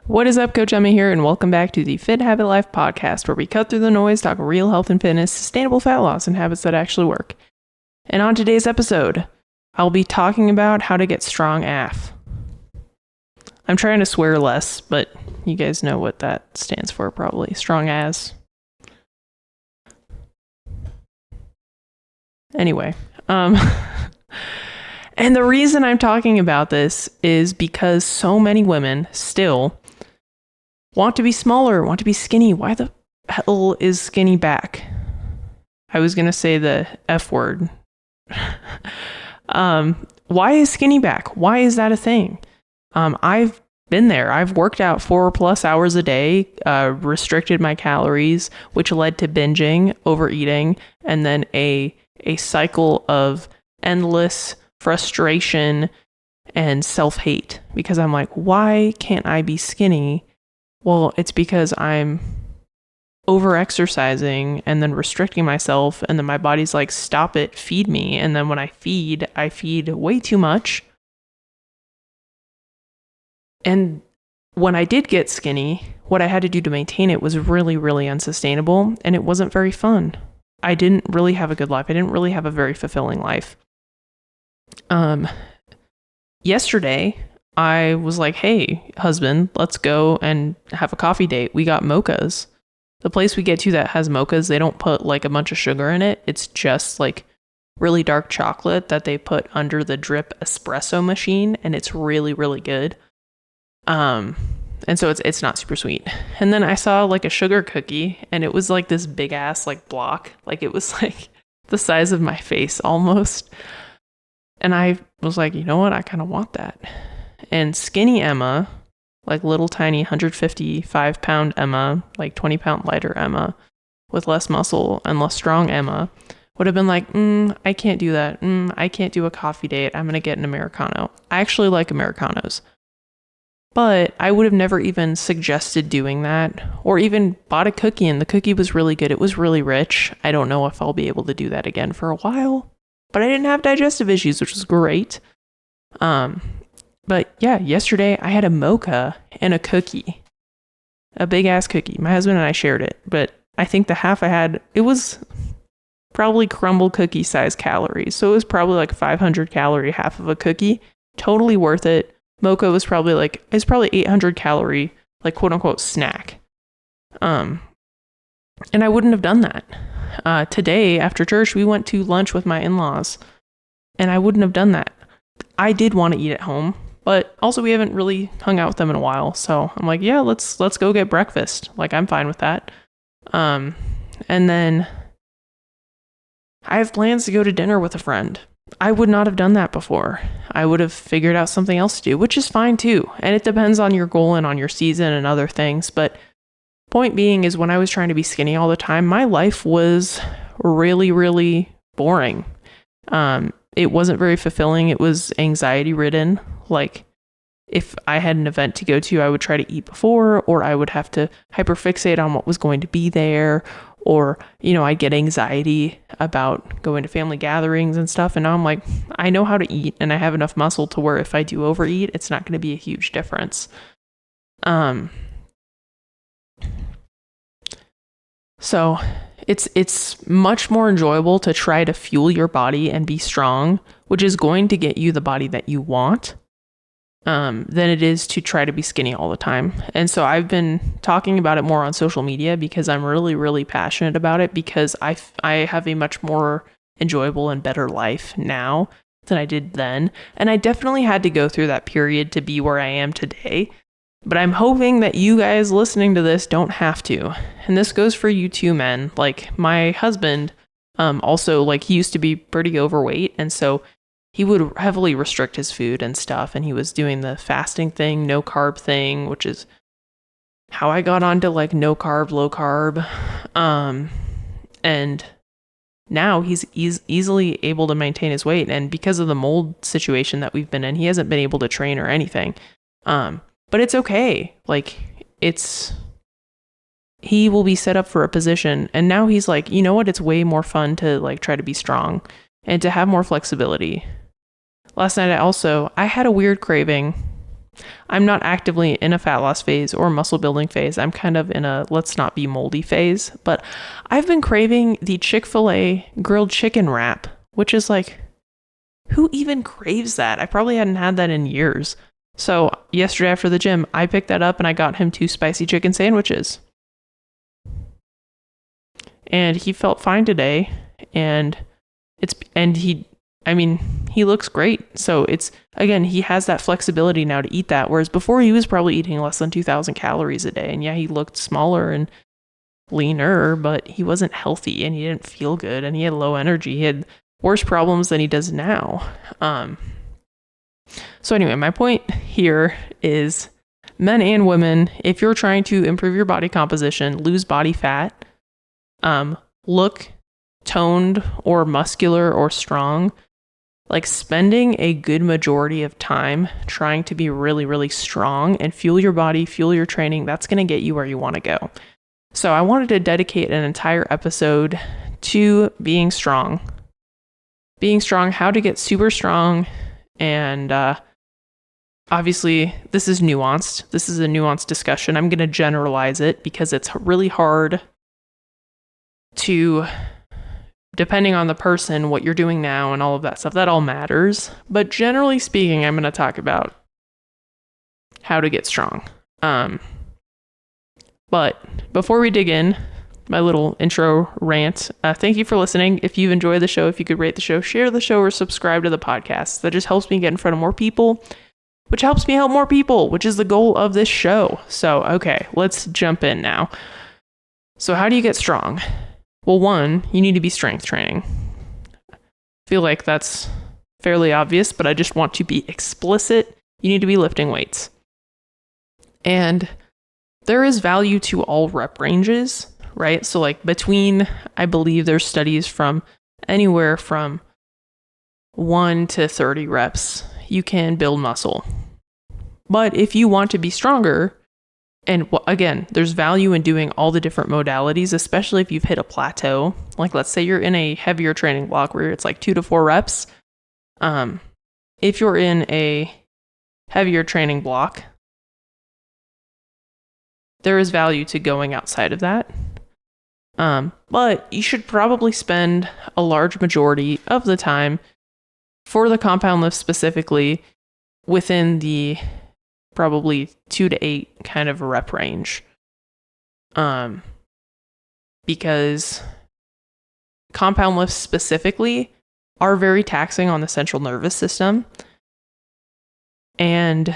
What is up, Coach Emma here, and welcome back to the Fit Habit Life podcast, where we cut through the noise, talk real health and fitness, sustainable fat loss, and habits that actually work. And on today's episode, I'll be talking about how to get strong AF. I'm trying to swear less, but you guys know what that stands for, probably. Strong as. Anyway, and the reason I'm talking about this is because so many women still want to be smaller, want to be skinny. Why the hell is skinny back? I was going to say the F word. Why is skinny back? Why is that a thing? I've been there. I've worked out 4+ hours a day, restricted my calories, which led to binging, overeating, and then a cycle of endless frustration and self-hate because I'm like, why can't I be skinny? Well, it's because I'm over-exercising and then restricting myself, and then my body's like, stop it, feed me. And then when I feed way too much. And when I did get skinny, what I had to do to maintain it was really, really unsustainable, and it wasn't very fun. I didn't really have a good life. I didn't really have a very fulfilling life. Yesterday, I was like, hey, husband, let's go and have a coffee date. We got mochas. The place we get to that has mochas, they don't put like a bunch of sugar in it. It's just like really dark chocolate that they put under the drip espresso machine, and it's really, really good. And so it's not super sweet. And then I saw like a sugar cookie, and it was like this big ass like block. Like it was like the size of my face almost. And I was like, you know what? I kind of want that. And skinny Emma, like little tiny 155 pound Emma, like 20 pound lighter Emma with less muscle and less strong Emma would have been like, I can't do that. I can't do a coffee date. I'm going to get an Americano. I actually like Americanos. But I would have never even suggested doing that or even bought a cookie, and the cookie was really good. It was really rich. I don't know if I'll be able to do that again for a while, but I didn't have digestive issues, which was great. But yeah, yesterday I had a mocha and a cookie, a big ass cookie. My husband and I shared it, but I think the half I had, it was probably crumble cookie size calories. So it was probably like 500 calorie half of a cookie. Totally worth it. Mocha was probably 800 calorie, like quote unquote snack. And I wouldn't have done that. Today after church, we went to lunch with my in-laws, and I wouldn't have done that. I did want to eat at home, but also we haven't really hung out with them in a while. So I'm like, yeah, let's go get breakfast. Like, I'm fine with that. And then I have plans to go to dinner with a friend. I would not have done that before. I would have figured out something else to do, which is fine too. And it depends on your goal and on your season and other things. But point being is, when I was trying to be skinny all the time, my life was really, really boring. It wasn't very fulfilling. It was anxiety ridden. Like, if I had an event to go to, I would try to eat before, or I would have to hyperfixate on what was going to be there. Or, I'd get anxiety about going to family gatherings and stuff. And now I'm like, I know how to eat, and I have enough muscle to where if I do overeat, it's not going to be a huge difference. So it's much more enjoyable to try to fuel your body and be strong, which is going to get you the body that you want, than it is to try to be skinny all the time. And so I've been talking about it more on social media because I'm really, really passionate about it, because I have a much more enjoyable and better life now than I did then. And I definitely had to go through that period to be where I am today. But I'm hoping that you guys listening to this don't have to. And this goes for you too, men. Like, my husband, also, like, he used to be pretty overweight. And so he would heavily restrict his food and stuff. And he was doing the fasting thing, no carb thing, which is how I got onto like no carb, low carb. And now he's easily able to maintain his weight. And because of the mold situation that we've been in, he hasn't been able to train or anything. But it's okay. Like, he will be set up for a position. And now he's like, you know what? It's way more fun to like try to be strong and to have more flexibility. Last night I had a weird craving. I'm not actively in a fat loss phase or muscle building phase. I'm kind of in a let's not be moldy phase, but I've been craving the Chick-fil-A grilled chicken wrap, which is like, who even craves that? I probably hadn't had that in years. So yesterday after the gym, I picked that up and I got him 2 spicy chicken sandwiches. And he felt fine today, and he looks great. So it's, again, he has that flexibility now to eat that. Whereas before he was probably eating less than 2,000 calories a day. And yeah, he looked smaller and leaner, but he wasn't healthy and he didn't feel good and he had low energy. He had worse problems than he does now. So anyway, my point here is men and women, if you're trying to improve your body composition, lose body fat, look toned or muscular or strong, like spending a good majority of time trying to be really, really strong and fuel your body, fuel your training, that's going to get you where you want to go. So I wanted to dedicate an entire episode to being strong, how to get super strong. And obviously this is nuanced. This is a nuanced discussion. I'm going to generalize it because it's really hard to, depending on the person, what you're doing now and all of that stuff, that all matters. But generally speaking, I'm going to talk about how to get strong. But before we dig in, my little intro rant, thank you for listening. If you've enjoyed the show, if you could rate the show, share the show, or subscribe to the podcast. That just helps me get in front of more people, which helps me help more people, which is the goal of this show. So, okay, let's jump in now. So how do you get strong? Well, one, you need to be strength training. I feel like that's fairly obvious, but I just want to be explicit. You need to be lifting weights. And there is value to all rep ranges, right? So like between, I believe there's studies from anywhere from 1 to 30 reps, you can build muscle. But if you want to be stronger, and again, there's value in doing all the different modalities, especially if you've hit a plateau. Like let's say you're in a heavier training block where it's like 2 to 4 reps. If you're in a heavier training block, there is value to going outside of that. But you should probably spend a large majority of the time for the compound lift specifically within the probably 2 to 8 kind of rep range. Because compound lifts specifically are very taxing on the central nervous system. And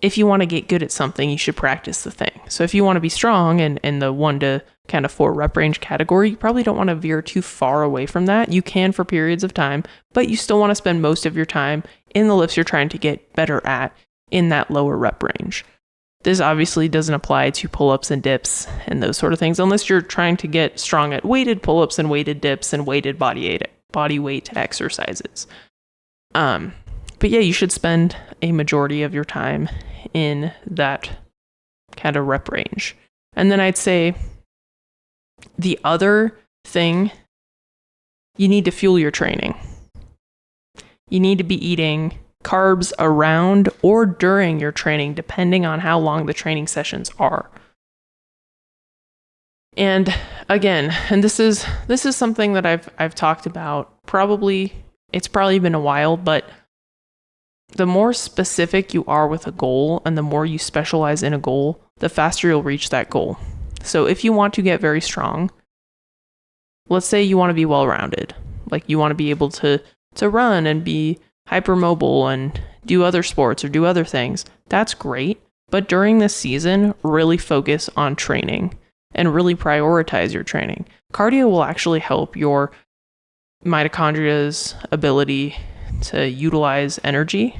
if you want to get good at something, you should practice the thing. So if you want to be strong in the 1 to kind of 4 rep range category, you probably don't want to veer too far away from that. You can for periods of time, but you still want to spend most of your time in the lifts you're trying to get better at in that lower rep range. This obviously doesn't apply to pull-ups and dips and those sort of things, unless you're trying to get strong at weighted pull-ups and weighted dips and weighted body weight exercises. But yeah, you should spend a majority of your time in that kind of rep range. And then I'd say the other thing, you need to fuel your training. You need to be eating carbs around or during your training, depending on how long the training sessions are. And again, and this is something that I've talked about, it's probably been a while, but the more specific you are with a goal and the more you specialize in a goal, the faster you'll reach that goal. So if you want to get very strong, let's say you want to be well-rounded, like you want to be able to run and be hypermobile and do other sports or do other things, that's great. But during this season, really focus on training and really prioritize your training. Cardio will actually help your mitochondria's ability to utilize energy.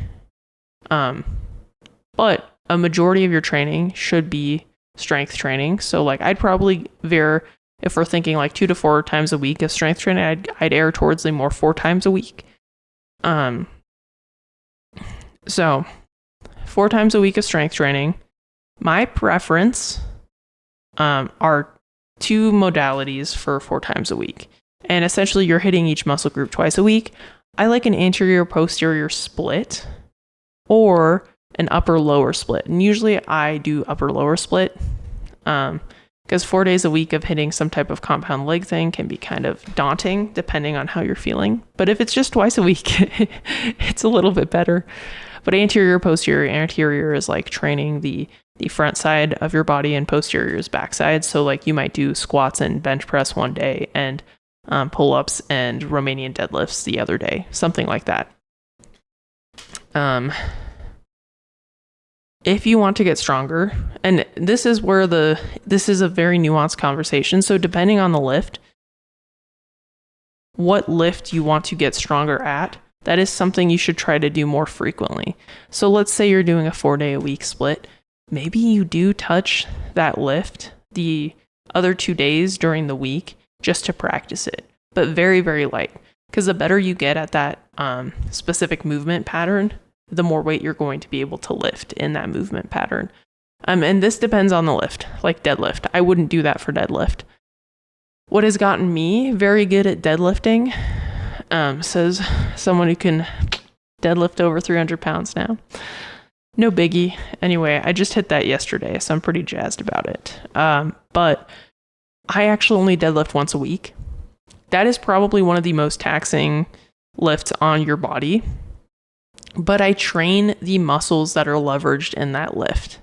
But a majority of your training should be strength training. So like I'd probably veer, if we're thinking like 2 to 4 times a week of strength training, I'd err towards the more 4 times a week. So 4 times a week of strength training. My preference are 2 modalities for 4 times a week. And essentially you're hitting each muscle group twice a week. I like an anterior posterior split or an upper lower split. And usually I do upper lower split because 4 days a week of hitting some type of compound leg thing can be kind of daunting depending on how you're feeling. But if it's just twice a week, it's a little bit better. But anterior is like training the front side of your body, and posterior is backside. So like you might do squats and bench press one day and pull-ups and Romanian deadlifts the other day, something like that. If you want to get stronger, and this is a very nuanced conversation. So depending on the lift, what lift you want to get stronger at, that is something you should try to do more frequently. So let's say you're doing a 4-day-a-week split. Maybe you do touch that lift the other 2 days during the week just to practice it, but very, very light. Because the better you get at that specific movement pattern, the more weight you're going to be able to lift in that movement pattern. And this depends on the lift, like deadlift. I wouldn't do that for deadlift. What has gotten me very good at deadlifting, says someone who can deadlift over 300 pounds now. No biggie. Anyway, I just hit that yesterday, so I'm pretty jazzed about it. But I actually only deadlift once a week. That is probably one of the most taxing lifts on your body. But I train the muscles that are leveraged in that lift.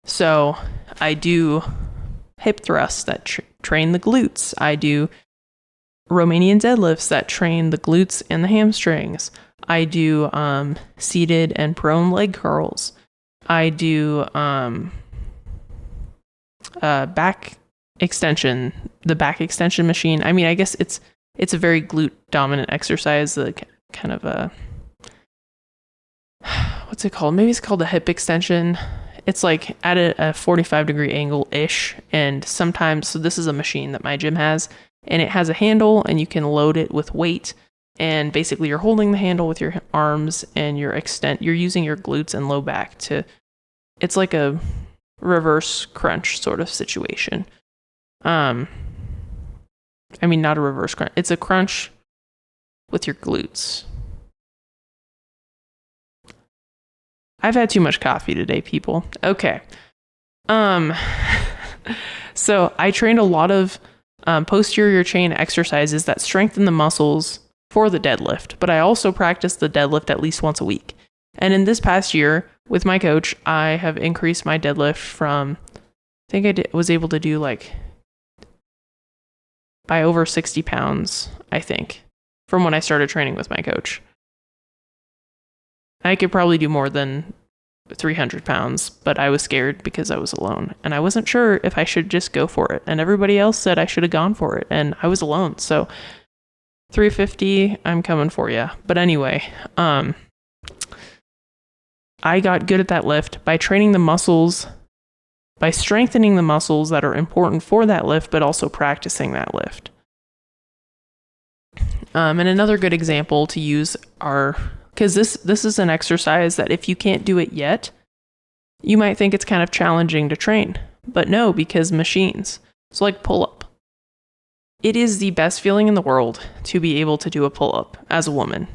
So I do hip thrusts that train the glutes. I do Romanian deadlifts that train the glutes and the hamstrings. I do seated and prone leg curls. I do back extension, the back extension machine. I mean, I guess it's a very glute dominant exercise, the kind of a, what's it called? Maybe it's called a hip extension. It's like at a 45-degree angle-ish. And sometimes, so this is a machine that my gym has, and it has a handle and you can load it with weight. And basically you're holding the handle with your arms and you're using your glutes and low back it's like a reverse crunch sort of situation. I mean, not a reverse crunch. It's a crunch with your glutes. I've had too much coffee today, people. Okay. So I trained a lot of posterior chain exercises that strengthen the muscles for the deadlift, but I also practice the deadlift at least once a week. And in this past year, with my coach, I have increased my deadlift from, I think was able to do like by over 60 pounds, I think, from when I started training with my coach. I could probably do more than 300 pounds, but I was scared because I was alone and I wasn't sure if I should just go for it. And everybody else said I should have gone for it and I was alone. So 350, I'm coming for you. But anyway, I got good at that lift by training the muscles, by strengthening the muscles that are important for that lift, but also practicing that lift. And another good example to use because this is an exercise that if you can't do it yet, you might think it's kind of challenging to train. But no, because machines. So like pull-up. It is the best feeling in the world to be able to do a pull-up as a woman.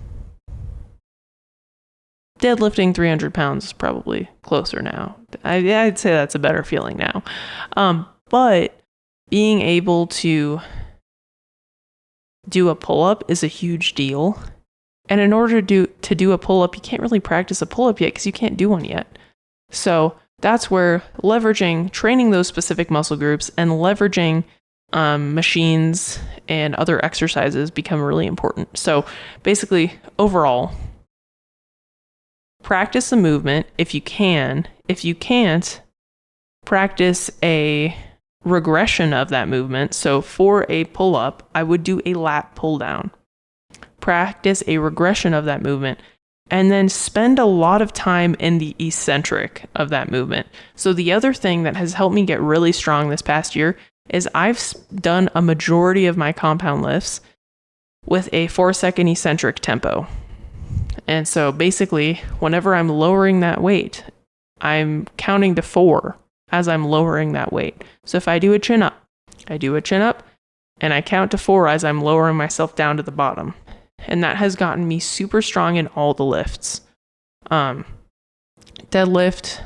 Deadlifting 300 pounds is probably closer now. I'd say that's a better feeling now. But being able to do a pull-up is a huge deal. And in order to do a pull-up, you can't really practice a pull-up yet because you can't do one yet. So that's where training those specific muscle groups and leveraging machines and other exercises become really important. So basically, overall, practice the movement if you can. If you can't, practice a regression of that movement. So for a pull-up, I would do a lat pull-down. Practice a regression of that movement, and then spend a lot of time in the eccentric of that movement. So the other thing that has helped me get really strong this past year is I've done a majority of my compound lifts with a 4-second eccentric tempo. And so basically, whenever I'm lowering that weight, I'm counting to 4 as I'm lowering that weight. So if I do a chin up, and I count to 4 as I'm lowering myself down to the bottom. And that has gotten me super strong in all the lifts. Deadlift,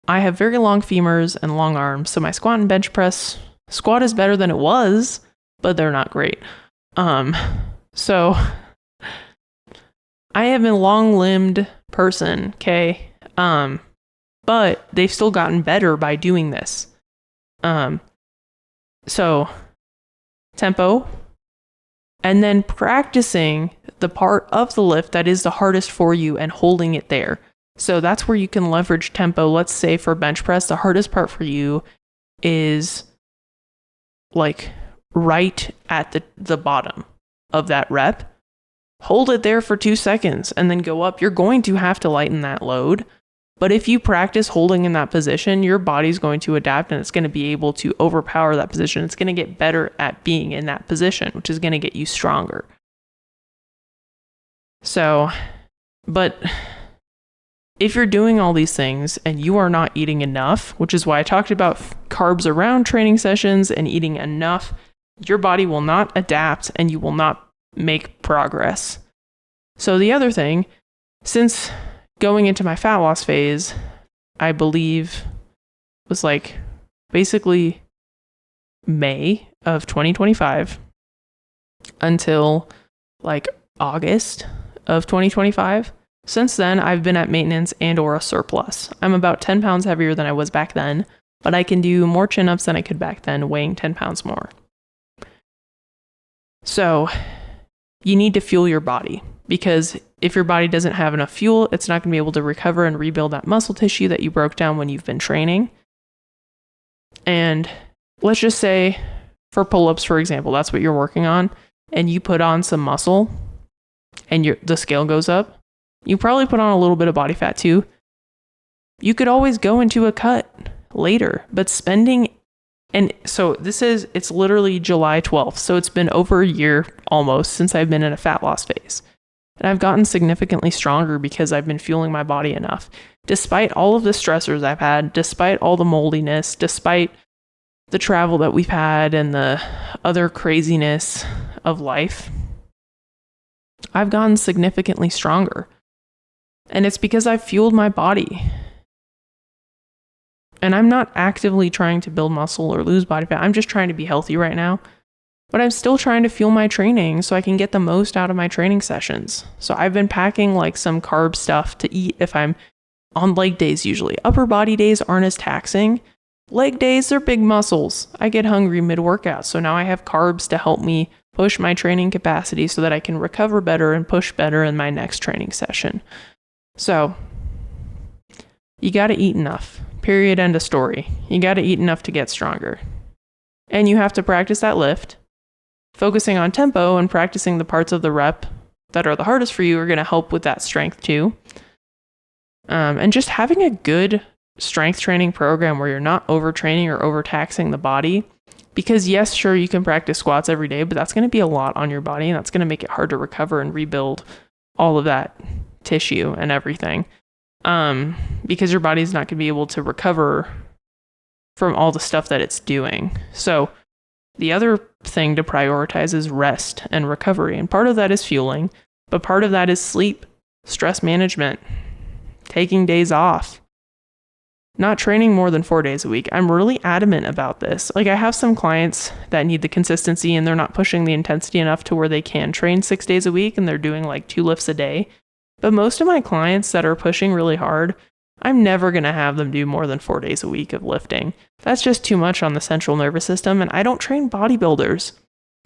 I have very long femurs and long arms, so my squat and bench press, squat is better than it was, but they're not great. So I am a long-limbed person, okay? But they've still gotten better by doing this. So tempo, and then practicing the part of the lift that is the hardest for you and holding it there. So that's where you can leverage tempo. Let's say for bench press, the hardest part for you is like right at the bottom of that rep. Hold it there for 2 seconds and then go up. You're going to have to lighten that load. But if you practice holding in that position, your body's going to adapt and it's going to be able to overpower that position. It's going to get better at being in that position, which is going to get you stronger. So, but if you're doing all these things and you are not eating enough, which is why I talked about carbs around training sessions and eating enough, your body will not adapt and you will not make progress. So the other thing, since going into my fat loss phase, I believe was like basically May of 2025 until like August of 2025. Since then, I've been at maintenance and or a surplus. I'm about 10 pounds heavier than I was back then, but I can do more chin-ups than I could back then, weighing 10 pounds more. So you need to fuel your body, because if your body doesn't have enough fuel, it's not going to be able to recover and rebuild that muscle tissue that you broke down when you've been training. And let's just say for pull-ups, for example, that's what you're working on, and you put on some muscle and the scale goes up. You probably put on a little bit of body fat too. You could always go into a cut later, but and so it's literally July 12th. So it's been over a year almost since I've been in a fat loss phase. And I've gotten significantly stronger because I've been fueling my body enough. Despite all of the stressors I've had, despite all the moldiness, despite the travel that we've had and the other craziness of life, I've gotten significantly stronger. And it's because I've fueled my body. And I'm not actively trying to build muscle or lose body fat. I'm just trying to be healthy right now. But I'm still trying to fuel my training so I can get the most out of my training sessions. So I've been packing like some carb stuff to eat if I'm on leg days usually. Upper body days aren't as taxing. Leg days are big muscles. I get hungry mid-workout. So now I have carbs to help me push my training capacity so that I can recover better and push better in my next training session. So you got to eat enough. Period. End of story. You got to eat enough to get stronger. And you have to practice that lift. Focusing on tempo and practicing the parts of the rep that are the hardest for you are going to help with that strength too. And just having a good strength training program where you're not overtraining or overtaxing the body. Because yes, sure, you can practice squats every day, but that's going to be a lot on your body and that's going to make it hard to recover and rebuild all of that tissue and everything. Because your body's not going to be able to recover from all the stuff that it's doing. So the other thing to prioritize is rest and recovery. And part of that is fueling, but part of that is sleep, stress management, taking days off, not training more than 4 days a week. I'm really adamant about this. Like I have some clients that need the consistency and they're not pushing the intensity enough to where they can train 6 days a week and they're doing like 2 lifts a day. But most of my clients that are pushing really hard, I'm never going to have them do more than 4 days a week of lifting. That's just too much on the central nervous system, and I don't train bodybuilders.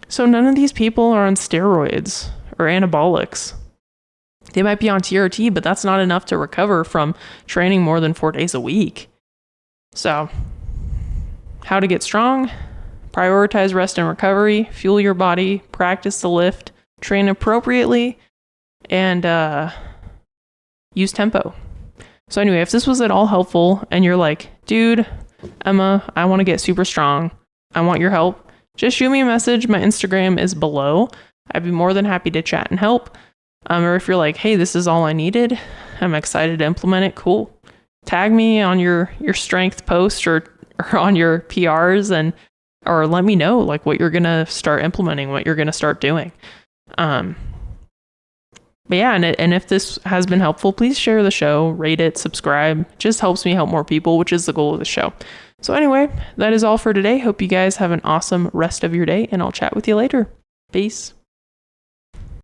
So none of these people are on steroids or anabolics. They might be on TRT, but that's not enough to recover from training more than 4 days a week. So, how to get strong? Prioritize rest and recovery, fuel your body, practice the lift, train appropriately, and use tempo. So anyway, if this was at all helpful and you're like, dude, Emma, I want to get super strong. I want your help. Just shoot me a message. My Instagram is below. I'd be more than happy to chat and help. Or if you're like, hey, this is all I needed, I'm excited to implement it. Cool. Tag me on your strength post or on your PRs or let me know like what you're going to start implementing, what you're going to start doing. But yeah, and if this has been helpful, please share the show, rate it, subscribe. It just helps me help more people, which is the goal of the show. So anyway, that is all for today. Hope you guys have an awesome rest of your day, and I'll chat with you later. Peace.